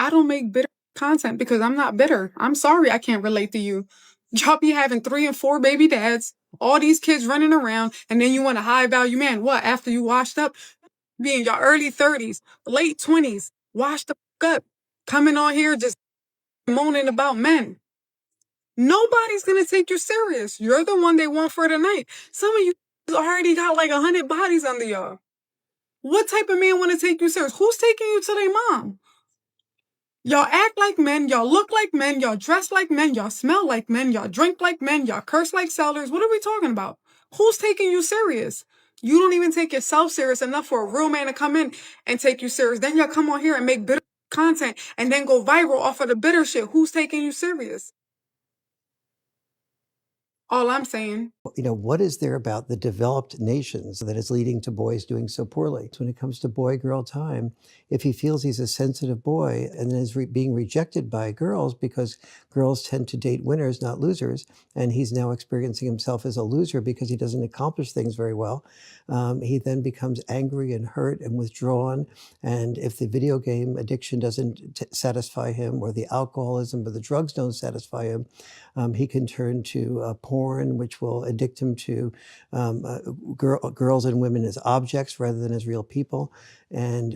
I don't make bitter content because I'm not bitter. I'm sorry I can't relate to you. Y'all be having 3 and 4 baby dads, all these kids running around, and then you want a high value man. What, after you washed up? Be in your early 30s, late 20s, washed the fuck up, coming on here just moaning about men. Nobody's gonna take you serious. You're the one they want for the night. Some of you already got like 100 bodies under y'all. What type of man want to take you serious? Who's taking you to their mom? Y'all act like men, y'all look like men, y'all dress like men, y'all smell like men, y'all drink like men, y'all curse like sellers. What are we talking about? Who's taking you serious? You don't even take yourself serious enough for a real man to come in and take you serious. Then y'all come on here and make bitter content and then go viral off of the bitter shit. Who's taking you serious? All I'm saying. What is there about the developed nations that is leading to boys doing so poorly? So when it comes to boy-girl time, if he feels he's a sensitive boy and then is being rejected by girls because girls tend to date winners, not losers, and he's now experiencing himself as a loser because he doesn't accomplish things very well, he then becomes angry and hurt and withdrawn. And if the video game addiction doesn't satisfy him, or the alcoholism or the drugs don't satisfy him, he can turn to porn, which will addict him to girls and women as objects rather than as real people. And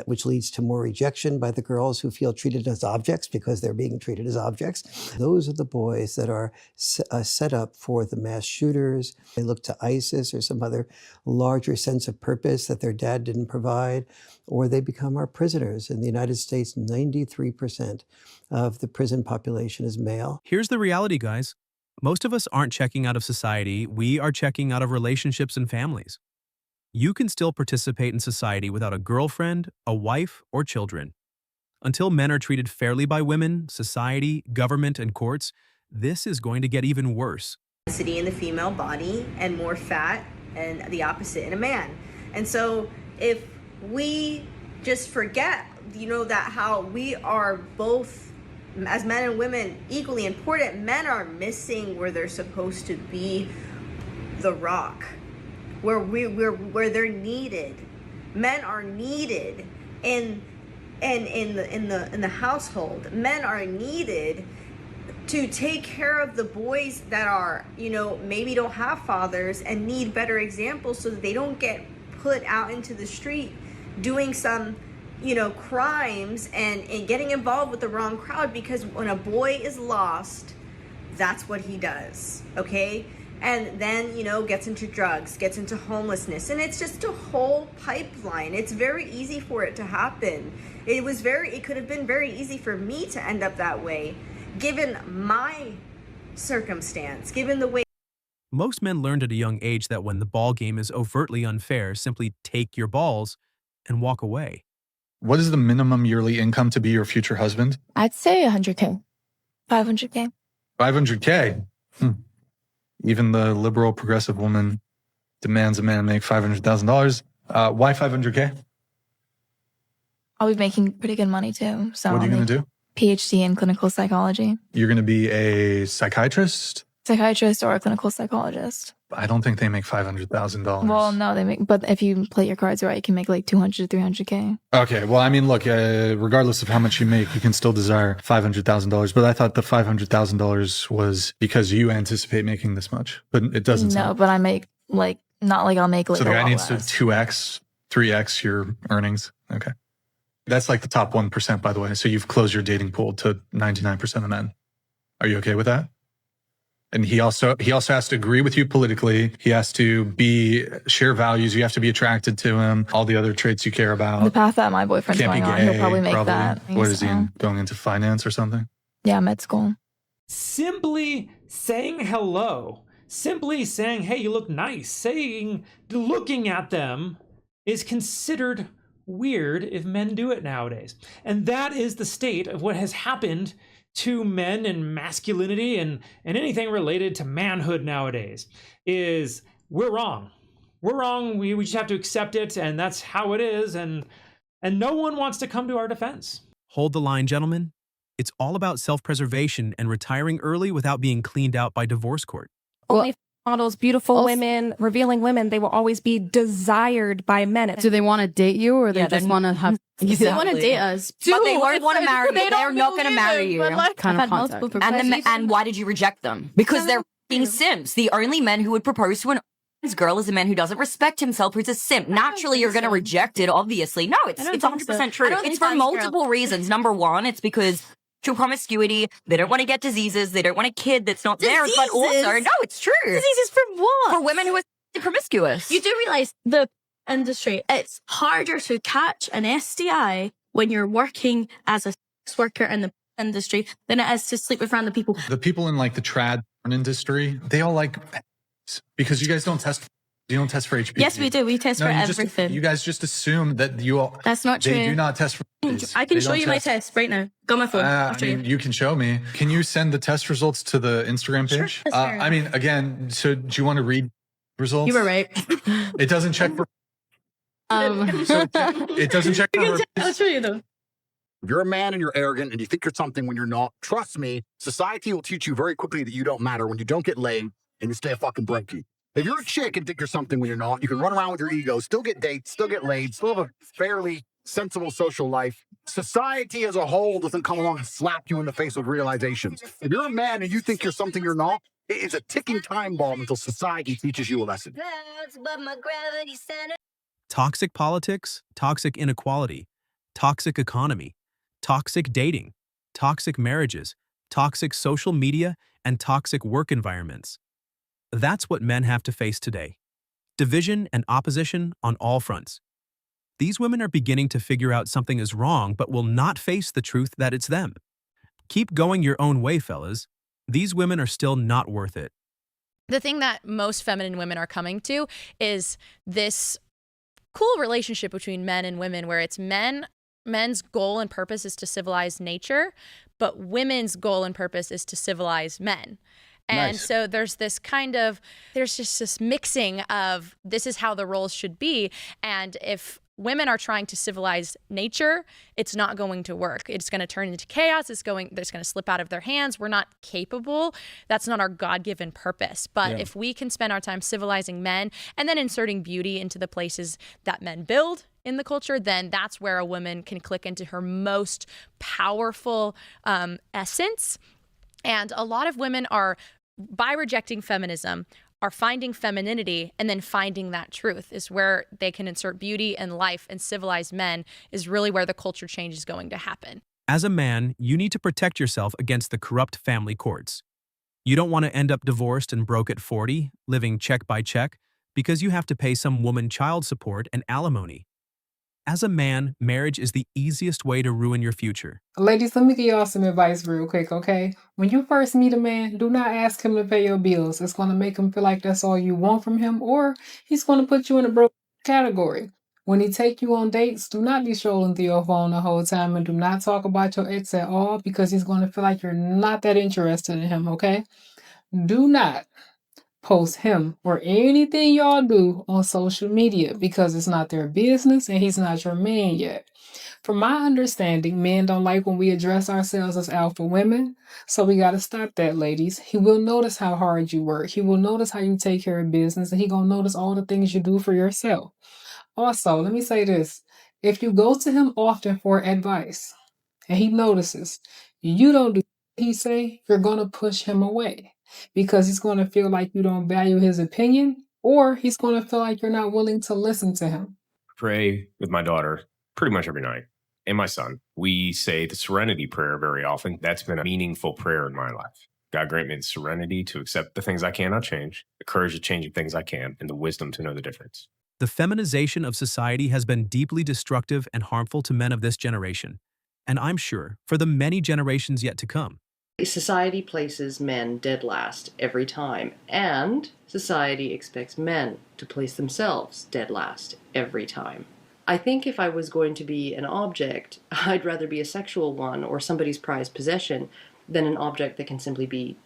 which leads to more rejection by the girls who feel treated as objects because they're being treated as objects. Those are the boys that are set up for the mass shooters. They look to ISIS or some other larger sense of purpose that their dad didn't provide, or they become our prisoners. In the United States, 93% of the prison population is male. Here's the reality, guys. Most of us aren't checking out of society. We are checking out of relationships and families. You can still participate in society without a girlfriend, a wife, or children. Until men are treated fairly by women, society, government, and courts, this is going to get even worse. In the female body and more fat, and the opposite in a man. And so if we just forget, that how we are both, as men and women, equally important. Men are missing where they're supposed to be, the rock, where they're needed. Men are needed in the household. Men are needed to take care of the boys that are, maybe don't have fathers and need better examples so that they don't get put out into the street doing some, crimes and getting involved with the wrong crowd. Because when a boy is lost, that's what he does, okay? And then, gets into drugs, gets into homelessness, and it's just a whole pipeline. It's very easy for it to happen. It could have been very easy for me to end up that way, given my circumstance, given the way. Most men learned at a young age that when the ball game is overtly unfair, simply take your balls and walk away. What is the minimum yearly income to be your future husband? I'd say 100K. 500K. 500K? Even the liberal progressive woman demands a man make $500,000. Why 500K? I'll be making pretty good money too. So what are you going to do? PhD in clinical psychology. You're going to be a psychiatrist? Psychiatrist or a clinical psychologist. I don't think they make $500,000. Well, no, they make, but if you play your cards right, you can make like 200 to 300K. Okay, well, I mean, look, regardless of how much you make, you can still desire $500,000. But I thought the $500,000 was because you anticipate making this much, but it doesn't. No, but I make not like I'll make like. So the a guy lot needs to less. 2x, 3x your earnings. Okay, that's like the top 1%, by the way. So you've closed your dating pool to 99% of men. Are you okay with that? And he also has to agree with you politically. He has to share values. You have to be attracted to him. All the other traits you care about. The path that my boyfriend's Can't be going on, gay, he'll probably make probably. that. What is he going into finance or something? Yeah, med school. Simply saying hello, simply saying, hey, you look nice, looking at them is considered weird if men do it nowadays. And that is the state of what has happened to men and masculinity and anything related to manhood nowadays. Is we're wrong. We're wrong. We just have to accept it, and that's how it is, and no one wants to come to our defense. Hold the line, gentlemen. It's all about self-preservation and retiring early without being cleaned out by divorce court. Well, models, beautiful women, revealing women, they will always be desired by men. Do they want to date you, or they just want to have? They want to date us. But they won't want to marry you. They're not going to marry you. Kind of contact. And why did you reject them? Because they're f***ing simps. The only men who would propose to an girl is a man who doesn't respect himself, who's a simp. Naturally, you're going to reject it, obviously. No, it's 100% true. It's for multiple reasons. Number one, it's because true promiscuity, they don't want to get diseases, they don't want a kid that's not theirs, but also, no, it's true. Diseases from what? For women who are promiscuous. You do realize the industry, it's harder to catch an STI when you're working as a sex worker in the industry than it is to sleep with random people. The people in like the trad industry, they all like, because you guys don't test. You don't test for HPV. Yes, we do. We test for everything. You guys just assume that you all. That's not true. They do not test for. I can show you my test right now. Got my phone. I mean, you can show me. Can you send the test results to the Instagram page? Sure, I mean, again, so do you want to read results? You were right. It doesn't check for. So it doesn't check for. I'll show you though. If you're a man and you're arrogant and you think you're something when you're not, trust me, society will teach you very quickly that you don't matter when you don't get laid and you stay a fucking brokey. If you're a chick and think you're something when you're not, you can run around with your ego, still get dates, still get laid, still have a fairly sensible social life. Society as a whole doesn't come along and slap you in the face with realizations. If you're a man and you think you're something you're not, it is a ticking time bomb until society teaches you a lesson. Toxic politics, toxic inequality, toxic economy, toxic dating, toxic marriages, toxic social media, and toxic work environments. That's what men have to face today. Division and opposition on all fronts. These women are beginning to figure out something is wrong, but will not face the truth that it's them. Keep going your own way, fellas. These women are still not worth it. The thing that most feminine women are coming to is this cool relationship between men and women where it's men's goal and purpose is to civilize nature, but women's goal and purpose is to civilize men. And so there's just this mixing of this is how the roles should be. And if women are trying to civilize nature, it's not going to work. It's going to turn into chaos. It's going to slip out of their hands. We're not capable. That's not our God-given purpose. But if we can spend our time civilizing men and then inserting beauty into the places that men build in the culture, then that's where a woman can click into her most powerful essence. And a lot of women are, by rejecting feminism, are finding femininity and then finding that truth is where they can insert beauty and life and civilize men is really where the culture change is going to happen. As a man, you need to protect yourself against the corrupt family courts. You don't want to end up divorced and broke at 40, living check by check, because you have to pay some woman child support and alimony. As a man, marriage is the easiest way to ruin your future. Ladies, let me give y'all some advice real quick, okay? When you first meet a man, do not ask him to pay your bills. It's going to make him feel like that's all you want from him, or he's going to put you in a broke category. When he take you on dates, do not be strolling through your phone the whole time and do not talk about your ex at all because he's going to feel like you're not that interested in him, okay? Do not post him or anything y'all do on social media because it's not their business and he's not your man yet. From my understanding, men don't like when we address ourselves as alpha women, so we got to stop that, ladies. He will notice how hard you work. He will notice how you take care of business, and he gonna notice all the things you do for yourself. Also, let me say this. If you go to him often for advice and he notices you don't do what he say, you're going to push him away. Because he's going to feel like you don't value his opinion, or he's going to feel like you're not willing to listen to him. Pray with my daughter pretty much every night, and my son. We say the serenity prayer very often. That's been a meaningful prayer in my life. God grant me the serenity to accept the things I cannot change, the courage to change the things I can, and the wisdom to know the difference. The feminization of society has been deeply destructive and harmful to men of this generation, and I'm sure for the many generations yet to come. Society places men dead last every time, and society expects men to place themselves dead last every time. I think if I was going to be an object, I'd rather be a sexual one or somebody's prized possession than an object that can simply be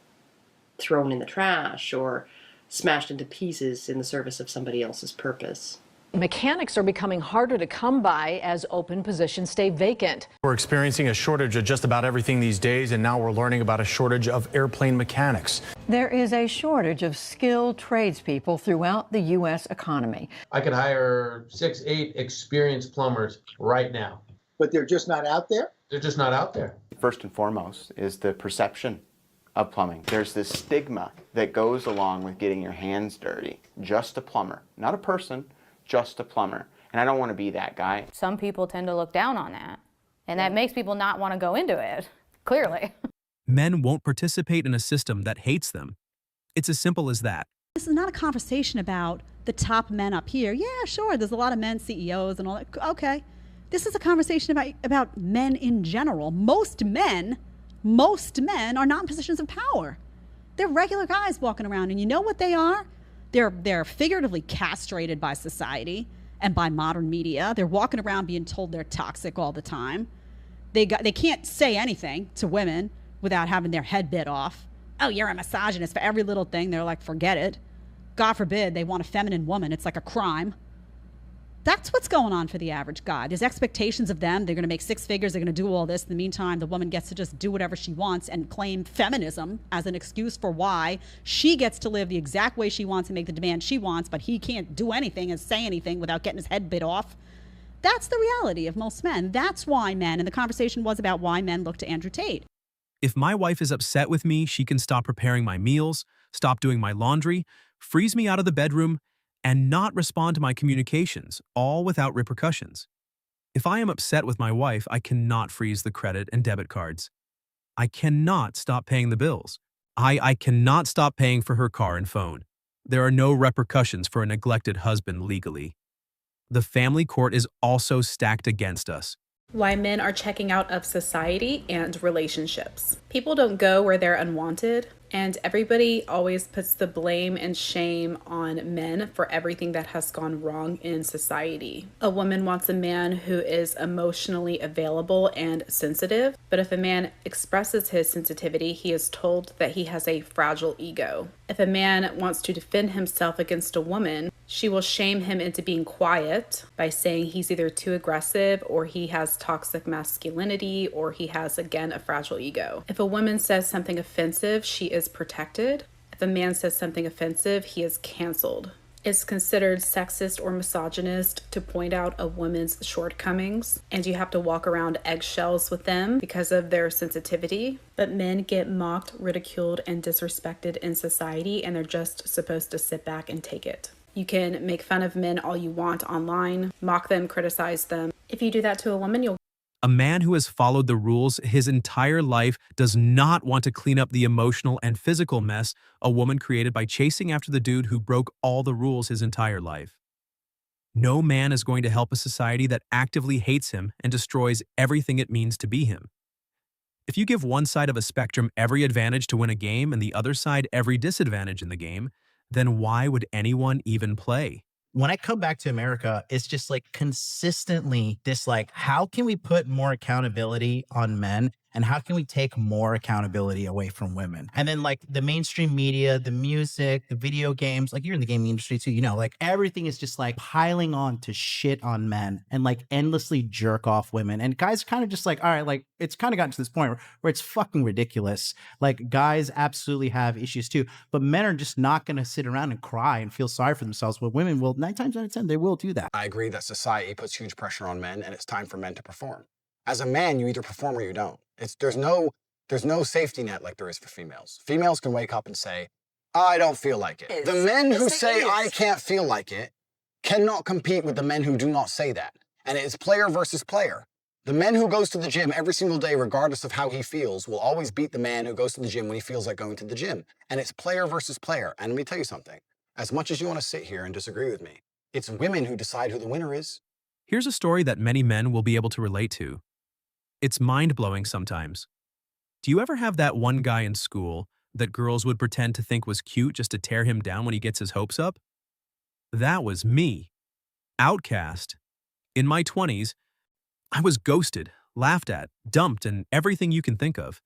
thrown in the trash or smashed into pieces in the service of somebody else's purpose. Mechanics are becoming harder to come by as open positions stay vacant. We're experiencing a shortage of just about everything these days, and now we're learning about a shortage of airplane mechanics. There is a shortage of skilled tradespeople throughout the U.S. economy. I could hire 6, 8 experienced plumbers right now. But they're just not out there? They're just not out there. First and foremost is the perception of plumbing. There's this stigma that goes along with getting your hands dirty. Just a plumber, not a person, just a plumber. And I don't want to be that guy. Some people tend to look down on that, and that makes people not want to go into it, clearly. Men won't participate in a system that hates them. It's as simple as that. This is not a conversation about the top men up here. Yeah, sure, there's a lot of men CEOs and all that. Okay. This is a conversation about men in general. Most men are not in positions of power. They're regular guys walking around, and you know what they are? They're figuratively castrated by society and by modern media. They're walking around being told they're toxic all the time. They can't say anything to women without having their head bit off. Oh, you're a misogynist. For every little thing, they're like, forget it. God forbid they want a feminine woman. It's like a crime. That's what's going on for the average guy. There's expectations of them. They're going to make 6 figures. They're going to do all this. In the meantime, the woman gets to just do whatever she wants and claim feminism as an excuse for why she gets to live the exact way she wants and make the demand she wants, but he can't do anything and say anything without getting his head bit off. That's the reality of most men. That's why men, and the conversation was about why men look to Andrew Tate. If my wife is upset with me, she can stop preparing my meals, stop doing my laundry, freeze me out of the bedroom, and not respond to my communications, all without repercussions. If I am upset with my wife, I cannot freeze the credit and debit cards. I cannot stop paying the bills. I cannot stop paying for her car and phone. There are no repercussions for a neglected husband legally. The family court is also stacked against us. Why men are checking out of society and relationships. People don't go where they're unwanted, and everybody always puts the blame and shame on men for everything that has gone wrong in society. A woman wants a man who is emotionally available and sensitive, but if a man expresses his sensitivity, he is told that he has a fragile ego. If a man wants to defend himself against a woman, she will shame him into being quiet by saying he's either too aggressive or he has toxic masculinity or he has, again, a fragile ego. If a woman says something offensive, she is protected. If a man says something offensive, he is canceled. It's considered sexist or misogynist to point out a woman's shortcomings, and you have to walk around eggshells with them because of their sensitivity. But men get mocked, ridiculed, and disrespected in society, and they're just supposed to sit back and take it. You can make fun of men all you want online, mock them, criticize them. If you do that to a woman, you'll A man who has followed the rules his entire life does not want to clean up the emotional and physical mess a woman created by chasing after the dude who broke all the rules his entire life. No man is going to help a society that actively hates him and destroys everything it means to be him. If you give one side of a spectrum every advantage to win a game and the other side every disadvantage in the game, then why would anyone even play? When I come back to America, it's just like consistently this like, how can we put more accountability on men and how can we take more accountability away from women? And then like the mainstream media, the music, the video games, like you're in the gaming industry too, you know, like everything is just like piling on to shit on men and like endlessly jerk off women. And guys kind of just like, all right, like it's kind of gotten to this point where it's fucking ridiculous. Like guys absolutely have issues too, but men are just not going to sit around and cry and feel sorry for themselves. But women will 9 times out of 10, they will do that. I agree that society puts huge pressure on men and it's time for men to perform. As a man, you either perform or you don't. There's no safety net like there is for females. Females can wake up and say, I don't feel like it. The men who say I can't feel like it cannot compete with the men who do not say that. And it is player versus player. The man who goes to the gym every single day, regardless of how he feels, will always beat the man who goes to the gym when he feels like going to the gym. And it's player versus player. And let me tell you something. As much as you want to sit here and disagree with me, it's women who decide who the winner is. Here's a story that many men will be able to relate to. It's mind-blowing sometimes. Do you ever have that one guy in school that girls would pretend to think was cute just to tear him down when he gets his hopes up? That was me. Outcast. In my 20s, I was ghosted, laughed at, dumped, and everything you can think of.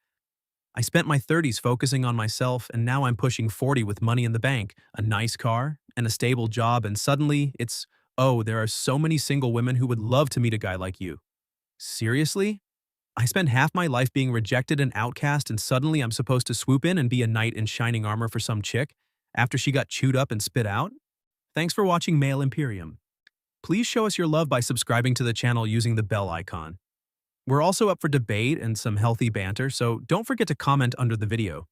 I spent my 30s focusing on myself, and now I'm pushing 40 with money in the bank, a nice car, and a stable job, and suddenly it's, oh, there are so many single women who would love to meet a guy like you. Seriously? I spend half my life being rejected and outcast, and suddenly I'm supposed to swoop in and be a knight in shining armor for some chick after she got chewed up and spit out? Thanks for watching Male Imperium. Please show us your love by subscribing to the channel using the bell icon. We're also up for debate and some healthy banter, so don't forget to comment under the video.